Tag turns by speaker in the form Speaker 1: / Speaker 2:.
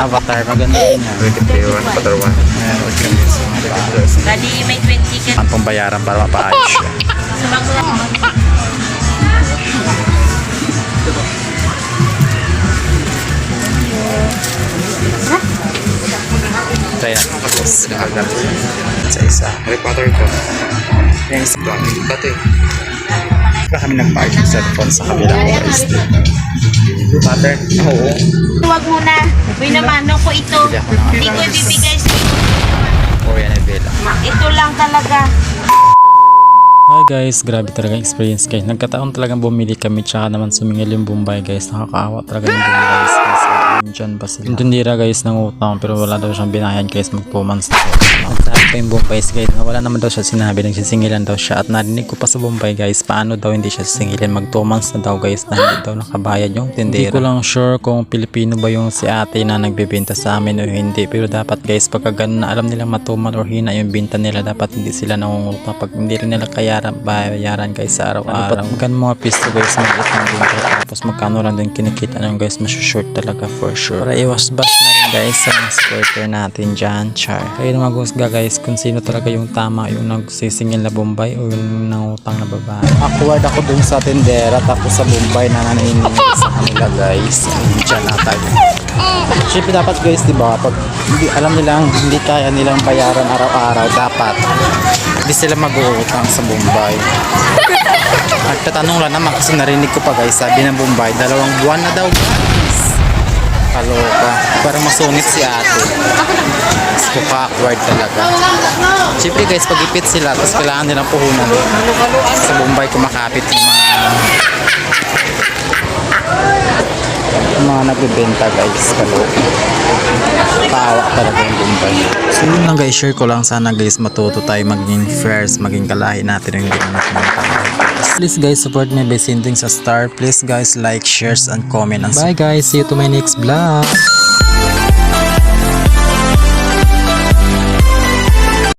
Speaker 1: Avatar, maganda din yan.
Speaker 2: 23 Avatar 1.
Speaker 1: Meron kami sa mga bars.
Speaker 3: Bali, may 20 ka.
Speaker 1: Ang pong bayaran para mapaayos siya. Try natin tapos. Sa isa.
Speaker 2: Harry Potter ito.
Speaker 1: Yung isa.
Speaker 2: Dati.
Speaker 1: Kaya kami nag-park yung cellphone sa kabilang guys. Butter? Oo.
Speaker 3: Huwag muna. Pinamano ko ito. Hindi ko ibibigay sa
Speaker 1: O yan ay Bella.
Speaker 3: ito lang talaga.
Speaker 1: Hi guys, grabe talaga yung experience guys. Nagkataon talagang bumili kami tsaka naman sumingil yung Bombay guys. Nakakaawa talaga yung Bombay guys. Diyan ba sila? Yung tindira guys ng utang pero wala daw siyang binayan guys mag 2 months na. Sabi pa yung Bombay guys na wala naman daw siya sinabi. Nagsisingilan daw siya at narinig ko pa sa Bombay guys paano daw hindi siya sisingilin. Mag 2 months na daw guys na hindi daw nakabayad yung tindira. Hindi ko lang sure kung Pilipino ba yung si ate na nagbebenta sa amin o hindi. Pero dapat guys pagka ganun na alam nilang matumal or hina yung binta nila dapat hindi sila nangungulta. Pag hindi rin nila bayaran guys sa araw-araw. Magkano mga pisto guys mag-it ng binta tapos magkano lang din kinikita nyo guys masyashort talaga for sure. Para iwas-bash na rin guys sa mga supporter natin dyan. Char. Kayo na magusga guys kung sino talaga yung tama yung nagsisingil na Bombay o yung nangutang na babae. Awkward ako dun sa tindera tapos sa Bombay na naninig sa kanila guys. Dyan atag. Siyempre dapat guys diba pag hindi, alam nilang hindi kaya nilang bayaran araw-araw dapat hindi sila mag-uutang sa Bombay. Nagtatanong lang naman kasi narinig ko pa guys sabi ng Bombay 2 buwan na daw guys. Kaloka. Parang masungit si ate. Awkward talaga. Siyempre guys pag ipit sila tapos kailangan nilang puhunan. Sa Bombay kumakapit yung mga nagbibenta guys. Kaloka. Tawa talaga yung Bombay. So yun lang guys, share ko lang sana guys matuto tayo maging fairs, maging kalahi natin yung hindi natin ng tao. Please guys support me by sending sa star. Please guys like, shares and comment. Bye guys, see you to my next vlog.